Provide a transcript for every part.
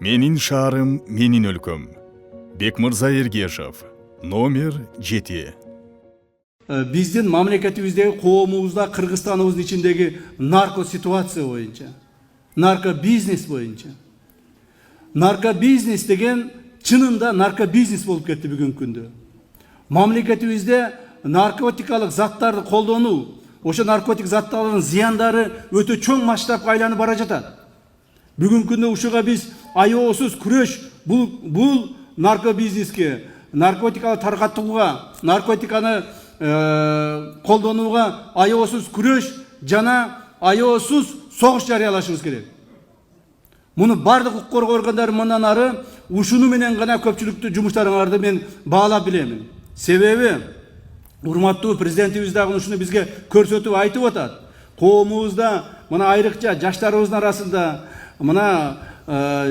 Менин шаарым, менин өлкөм. Бекмырза Эргешев. Номер 7. Биздин мамлекетибиздеги, коомубузда, Кыргызстаныбыздын ичиндеги нарко ситуация боюнча, нарко бизнес боюнча. Нарко бизнес деген чынында нарко бизнес болуп кетти бүгүнкү күндө. Мамлекетибизде наркотикалык заттарды колдонуу, ошо наркотик заттардын зыяндары өтө чоң масштабка айланып бара жатат. Бүгүнкү күндө ушуга биз аеосуз күрөш, бул нарко бизнеске, наркотиканы таркатууга, наркотиканы колдонууга аеосуз күрөш жана аеосуз согуш жарыялашыбыз керек. Муну бардык укук коргоо органдары мындан ары ушуну менен гана көпчүлүктүү жумуштарыңарды мен баалап билемин. Себеби урматтуу президентибиз дагы ушуну бизге көрсөтүп айтып атат. Коомубузда мына айрыкча жаштарыбыздын арасында, мына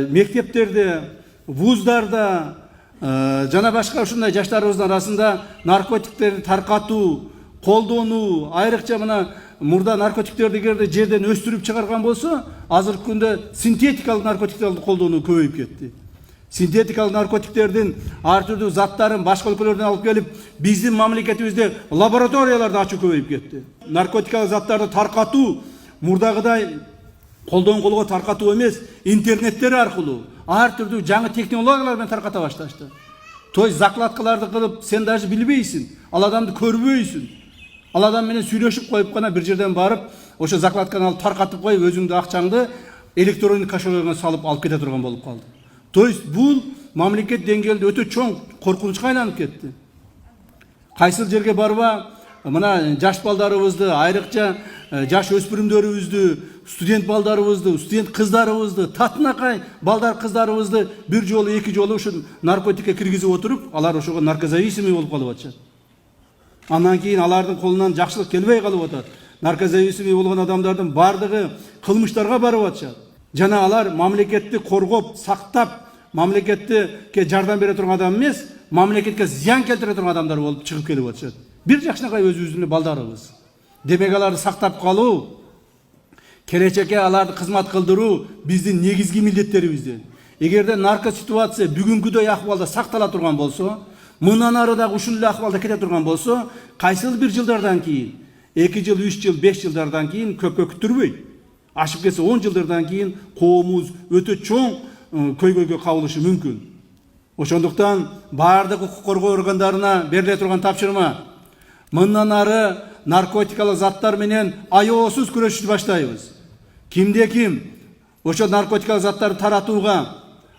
мектептерде, вуздарда жана башка ушундай жаштарыбыздын арасында наркотиктерди таркатуу, колдонуу, айрыкча мына мурда наркотиктерди жерден өстүрүп чыгарган болсо, азыркы күндө синтетикалык наркотиктерди колдонуу көбөйүп кетти. Синтетикалык наркотиктердин ар түрдүү заттарын башка өлкөлөрдөн алып келип, биздин мамлекетибизде лабораторияларды ачуу көбөйүп кетти. Наркотикалык заттарды таркатуу мурдагыдай колдон колго таркатуу эмес, интернеттер аркылуу ар түрдүү жаңы технологиялар менен тарката башташты. То есть закладкаларды кылып, сен даже билбейсиң, ал адамды көрбөйсүң. Ал адам менен сүйлөшүп коюп гана бир жерден барып, ошо закладканы алып таркатып коюп, өзүңдүн акчаңды электрондук кошелегиңе салып алып кете турган болуп калды. То есть бул мамлекет деңгээлде өтө чоң коркунучка айланып кетти. Кайсыл жерге барба, мына жаш балдарыбызды, айрыкча жаш өспүрүмдөрүбүздү, студент балдарыбызды, студент кыздарыбызды, татынакай балдар кыздарыбызды бир жолу, эки жолу ушу наркотикке киргизип отуруп, алар ошого наркозависимый болуп калып атышат. Андан кийин алардын колунан жакшылык келбей калып атат. Наркозависимый болгон адамдардын бардыгы кылмыштарга барып атышат. Жана алар мамлекетти коргоп, сактап, мамлекетке жардам бере турган адам эмес, мамлекетке зыян келтире турган адамдар болуп чыгып келип атышат. Бир жакшынакай өзүбүздүн балдарыбыз. Демек аларды сактап калуу, келечекке аларды кызмат кылдыруу биздин негизги милдеттерибизден. Эгерде нарко ситуация бүгүнкүдөй акыбалда сактала турган болсо, мындан ары дагы ушул эле акыбалда кете турган болсо, кайсыл бир жылдардан кийин, 2 жыл, 3 жыл, 5 жылдардан кийин көпкө күттүрбөй, ашып кетсе 10 жылдардан кийин коомубуз өтө чоң көйгөйгө кабылышы мүмкүн. Ошондуктан бардык укук коргоо органдарына бериле турган тапшырма, мындан ары наркотикалык заттар менен аеосуз күрөшүп баштайбыз. Кимде ким ошо наркотикалык заттарды таратууга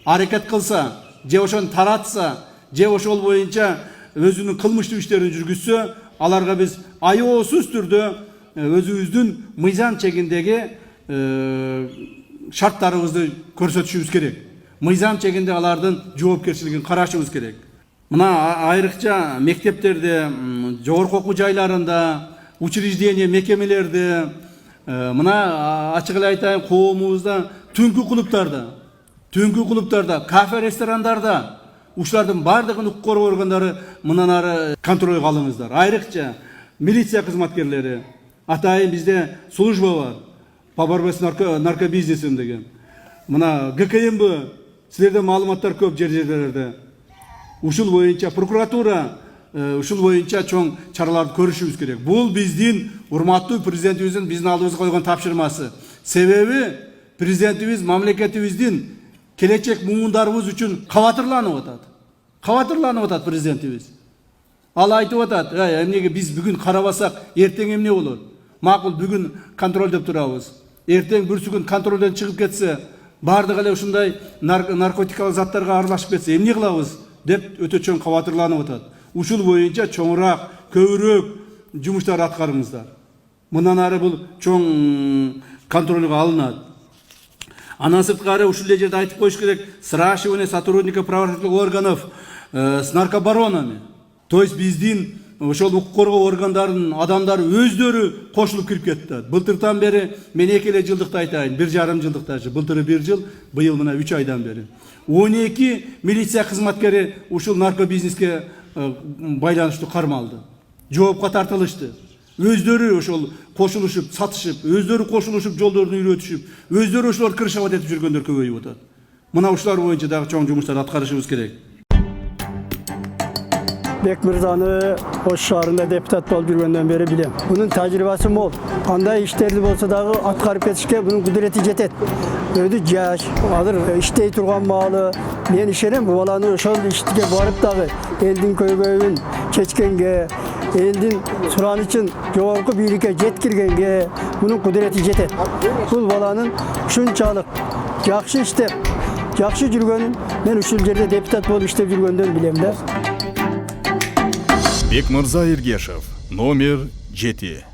аракет кылса, же ошону таратса, же ошол боюнча өзүнүн кылмыштуу иштерин жүргүзсө, аларга биз аеосуз түрдө өзүбүздүн мыйзам чегиндеги шарттарыбызды көрсөтүшүбүз керек. Мыйзам чегинде алардын жоопкерчилигин карашыбыз керек. Мына айрыкча мектептерде, жогорку окуу жайларында, учреждение, мекемелерде, мына ачык эле айтайын, коомубузда түнкү клубтарда, кафе, ресторандарда ушулардын бардыгын укук коргоо органдары мындан ары контролго алыңыздар. Айрыкча милиция кызматкерлери, атайын бизде служба бар, по борьбе с наркобизнесом деген. Мына ГКМБ, силерде маалыматтар көп жерлерде. Ушул боюнча прокуратура, ушул боюнча чоң чараларды көрүшүбүз керек. Бул биздин урматтуу президентибиздин биздин алдыбызга койгон тапшырмасы. Себеби президентибиз мамлекетибиздин келечек муундарыбыз үчүн кабатырланып атат президентибиз. Ал айтып атат, эмнеге биз бүгүн карабасак, эртең эмне болот? Макул бүгүн контролдоп турабыз. Эртең бүрсүгүн контролдон чыгып кетсе, бардык эле ушундай наркотикалык заттарга аралашып кетсе, эмне кылабыз деп өтө чоң кабатырланып атат. Ушул боюнча чоңураак, көбүрөөк жумуштар аткарыңыздар. Мындан ары бул чоң контролго алынат. Андан сырткары ушул жерде айтып коюш керек, сращивание сотрудников правоохранительных органов с наркобаронами. То есть биздин ошол укук коргоо органдарынын адамдары өздөрү кошулуп кирип кетти. Былтыртан бери мен 2 эле жылдыкты айтайын, 1,5 жылдыкта, былтыры 1 жыл, быйыл мына 3 айдан бери 12 милиция кызматкери ушул наркобизнеске байланыштуу кармалды. Жоопко тартылышты. Өздөрү ошол кошулушуп, сатышып, өздөрү кошулушуп, жолдорду үйрөтүшүп, өздөрү ошолор кырышабат этип жүргөндөр көбөйүп атат. Mına uşlar boyunca da çoğun jumuşlar atkarışımız gerek. Bekmirza'nı Oş şahrında deputat bolup жүрgөндөн beri bilem. Bunun tecrübesi mol. Kандай işlerdi bolsa dagı atkarıp ketişke bunun kudreti jetet. Ödü jaş, azыр iştey turgan maалы. Men işenem bu balаны ошол иштиге барып дагы элдин көйгөйүн чечкенге, элдин суранычын жогорку бийликке жеткиргенге bunun kudreti jetet. Бул баланын ушунчалык жакшы иштеп, жакшы жүргөнүн мен ушул жерде депутат болуп иштеп жүргөндөн билем да. Бекмырза Ергешев, номер 7.